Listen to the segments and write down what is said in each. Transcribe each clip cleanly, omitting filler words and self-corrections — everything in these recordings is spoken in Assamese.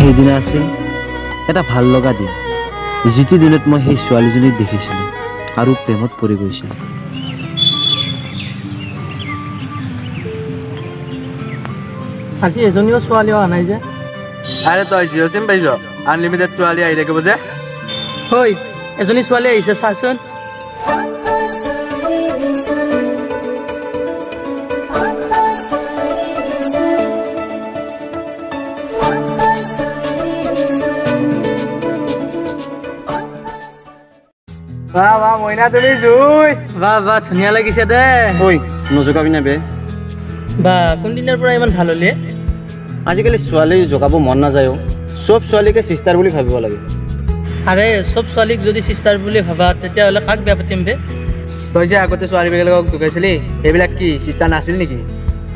সেইদিনা আছিল এটা ভাল লগা দিন, যিটো দিনত মই সেই ছোৱালীজনীক দেখিছিলোঁ আৰু প্ৰেমত পৰি গৈছিলোঁ। আজি এজনীও ছোৱালী অহা নাই যে। আৰে তই জিঅ' চিম পাইছ? আনলিমিটেড ছোৱালী আহি থাকিব যে। হৈ এজনী ছোৱালী আহিছে চাচোন। বাহ বাহ মইনা তুমি জুই। বাহ বাহ ধুনীয়া লাগিছে দে। ঐ নজগাবি নে বে? বা কোনদিনাৰ পৰা ইমান ভাল হ'লি? আজিকালি ছোৱালী জগাব মন নাযায়ও, চব ছোৱালীকে চিষ্টাৰ বুলি ভাবিব লাগে। আৰে চব ছোৱালীক যদি চিষ্টাৰ বুলি ভাবা তেতিয়াহ'লে কাক বেয়া পাতিম বে? তই যে আগতে ছোৱালীবিলাকক জোকাইছিলি, সেইবিলাক কি চিষ্টাৰ নাছিল নেকি?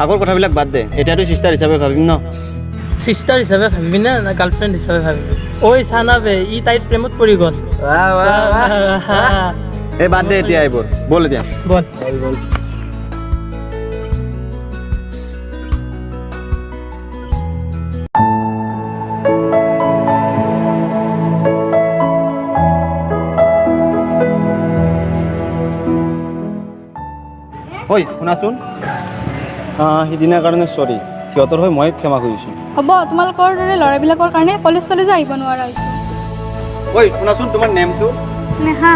আগৰ কথাবিলাক বাদ দে, এতিয়াতো চিষ্টাৰ হিচাপে ভাবিম ন। চিষ্টাৰ হিচাপে ভাবিবি না গাৰ্লফ্ৰেণ্ড হিচাপে ভাবিবি? ঐ চানা বে, ই তাইত প্ৰেমত পৰি গ'ল। বাহ বাহ বাহ। এই বাদ দে এতিয়া এইবোৰ, ব'ল এতিয়া। বল। ঐ শুনাচোন, সিদিনাৰ কাৰণে চৰি, সিহঁতৰ হৈ মই ক্ষমা কৰিছোঁ। হ'ব, তোমালোকৰ দৰে ল'ৰাবিলাকৰ কাৰণে কলেজ চলেজো আহিব নোৱাৰা হৈছোঁ। ঐ শুনাচোন, তোমাৰ নেমটো? নেহা।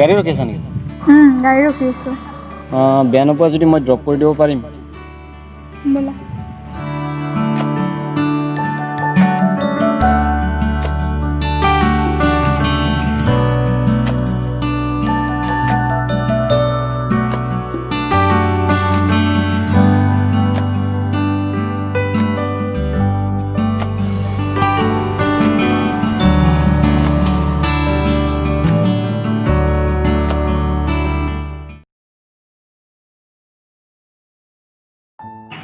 গাড়ী ৰখি আছা নেকি? গাড়ী ৰখি আছোঁ। বেয়া নোপোৱা যদি মই ড্ৰপ কৰি দিব পাৰিম। ব'লা।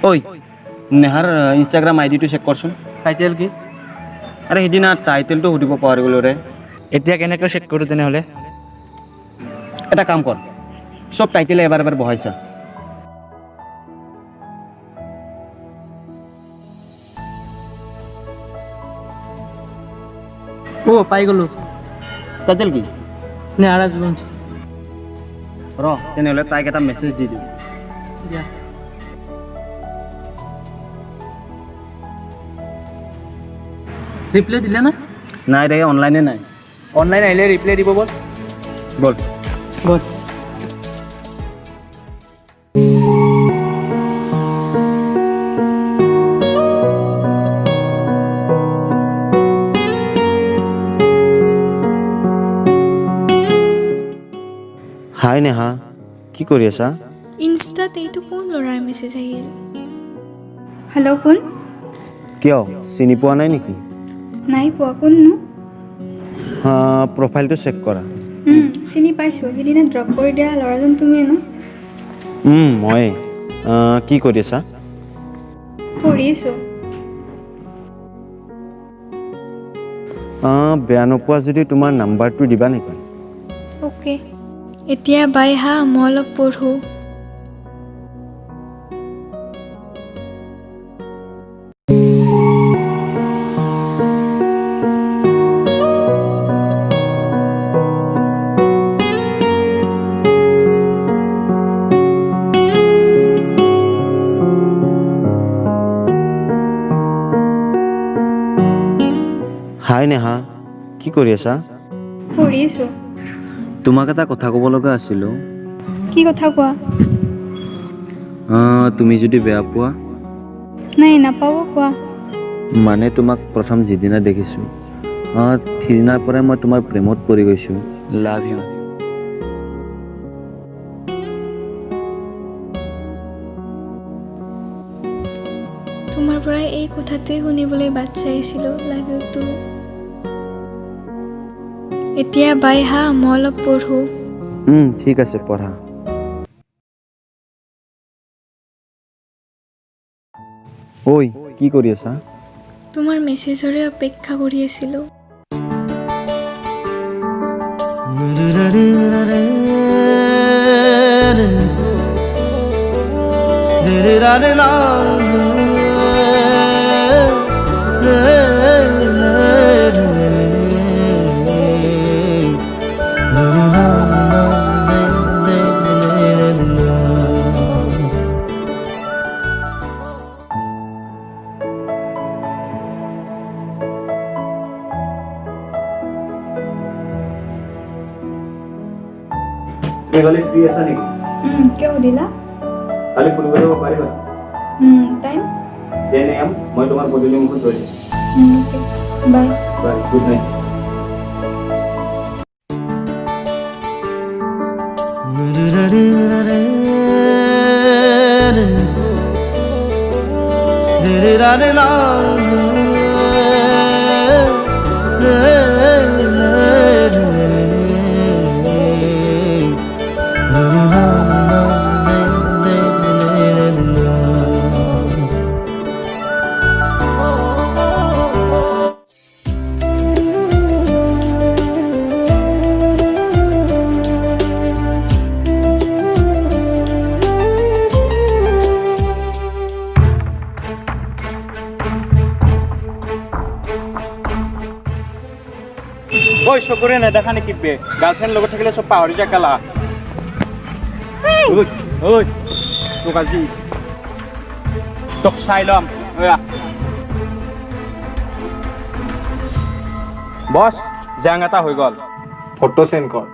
ঐ নেহাৰ ইনষ্টাগ্ৰাম আইডিটো চেক কৰচোন। টাইটেল কি? আৰে সিদিনা টাইটেলটো সুধিব পাহৰি গ'লো ৰে। এতিয়া কেনেকৈ চেক কৰোঁ তেনেহ'লে? এটা কাম কৰ, চব টাইটেলে এবাৰ এবাৰ বহাইছা। পাই গ'লো। টাইটেল কি? নেহাৰা জীৱন। ৰ তেনেহ'লে তাইক এটা মেছেজ দি দিওঁ। দিয়া। ৰিপ্লাই দিলে না? নাই ৰে, অনলাইনে নাই। অনলাইন আহিলে ৰিপ্লাই দিব বল। ব'ল। বল। হাই নেহা, কি কৰি আছা? ইনষ্টাত এইটো কোন ল'ৰাৰ মেছেজ আহিল? হেল্ল', কোন? কিয় চিনি পোৱা নাই নেকি? নাই পোৱা, কোননো? প্ৰফাইলটো চেক কৰা। চিনি পাইছোঁ, সিদিনা ড্ৰপ কৰি দিয়া ল'ৰাজন তুমিয়ে ন? ময়ে। কি কৰি আছা? পঢ়ি আছোঁ। বেয়া নোপোৱা যদি তোমাৰ নাম্বাৰটো দিবা নেকি? অ'কে, এতিয়া বাই হা, মই অলপ পঢ়োঁ। হাই নেহা, কি কৰি আছা? পঢ়ি আছোঁ। তোমাক এটা কথা ক'ব লগা আছিলোঁ। কি কথা কোৱা? তুমি যদি বেয়া পোৱা? নাই, নাপাব, কোৱা। মানে তোমাক প্ৰথম যিদিনা দেখিছোঁ, সিদিনাৰ পৰাই মই তোমাৰ প্ৰেমত পৰি গৈছোঁ। Love you. তোমাৰ পৰা এই কথাটোৱে শুনিবলৈ বাট চাই আছিলোঁ, লাভ ইউ টু। এতিয়া বাই হা মই অলপ পঢ়োঁ। ঠিক আছে পঢ়া। ঐ কি কৰি আছা? তোমাৰ মেছেজৰে অপেক্ষা কৰি আছিলোঁ। কালি ফ্ৰী আছা নেকি? কিয় সুধিলা? কালি ফুৰিব যাব পাৰিবা? টাইম? 10 AM মই তোমাৰ গধূলি মুখত ৰৈ দিম। বাই। বাই, গুড নাইট। ঐ চকুৰে নেদেখা নেকি বে গাৰ্লফ্ৰেণ্ড লগত থাকিলে চব পাহৰি যায় কালা। ঐ তোক আজি তোক চাই ল'ম। বছ জেং এটা হৈ গ'ল। ফটো সেন্ড কৰ।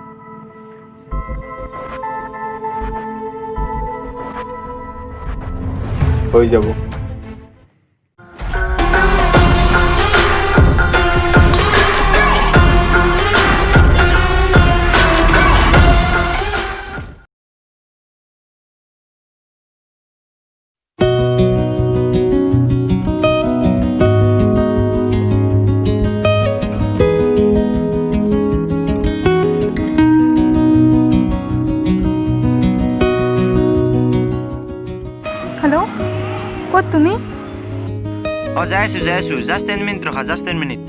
হৈ যাব। হেল্ল', ক'ত তুমি? যাই আছো জাষ্ট 10 মিনিট ৰখা, জাষ্ট 10 মিনিট।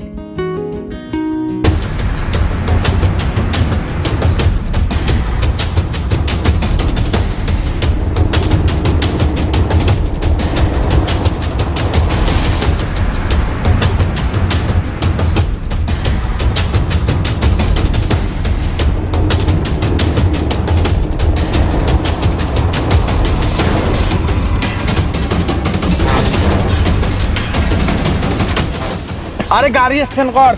আৰে গাড়ি স্ট্যান্ড কৰ।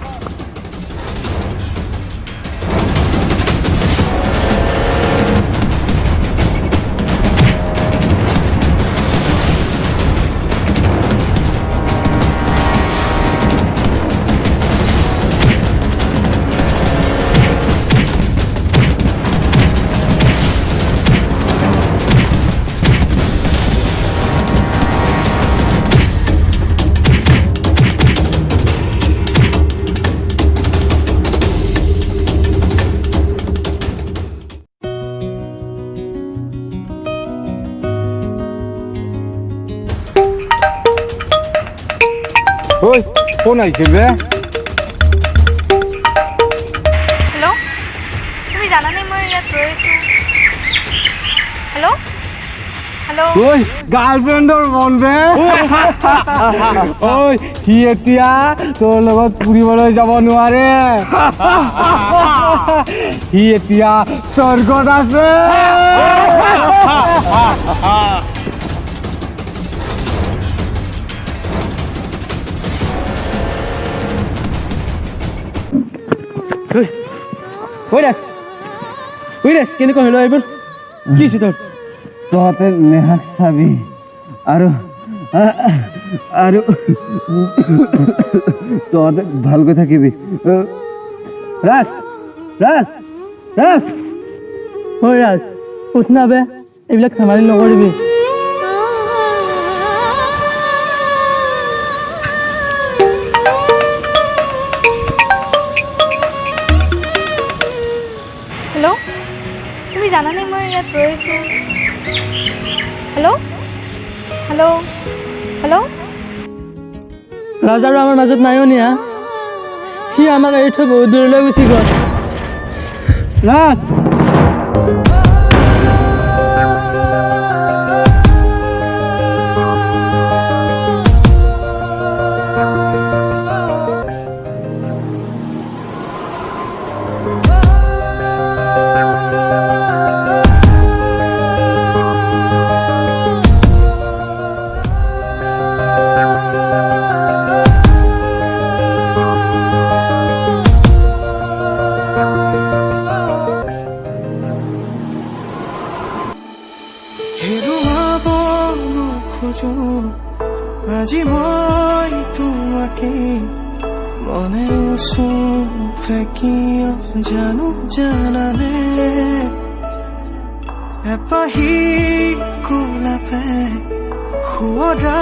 ওই কোন আইছে বে? হেল্ল', তুমি জানানে মই ইয়াত ৰৈ আছোঁ? হেল্ল', হেল্ল', ওই গাৰ্লফ্ৰেন্ডৰ মন বে। ওই সি এতিয়া তোৰ লগত ফুৰিবলৈ যাব নোৱাৰে। সি এতিয়া স্বৰ্গত আছে। কেনেকুৱা হলো এইবোৰ কি হৈছে তোৰ? তহঁতে নেহাক চাবি আৰু তহঁতে ভালকৈ থাকিবি। ৰাজ ৰাজ ৰাজ ঐ ৰাজ উঠ না বে, এইবিলাক ধেমালি নকৰিবি। জানানে মই ইয়াত ৰৈ আছোঁ। হেল্ল' হেল্ল' হেল্ল' ৰাজ আৰু আমাৰ মাজত নাইও নিয়া, সি আমাক এৰি থৈ বহুত দূৰলৈ গুচি গ'ল। ৰাজ হেৰুৱাব নোখোজো আজি মই তোমাকে মনে চুপে কিয় জানো জানানে এপাহি কোলাপে শুৱৰা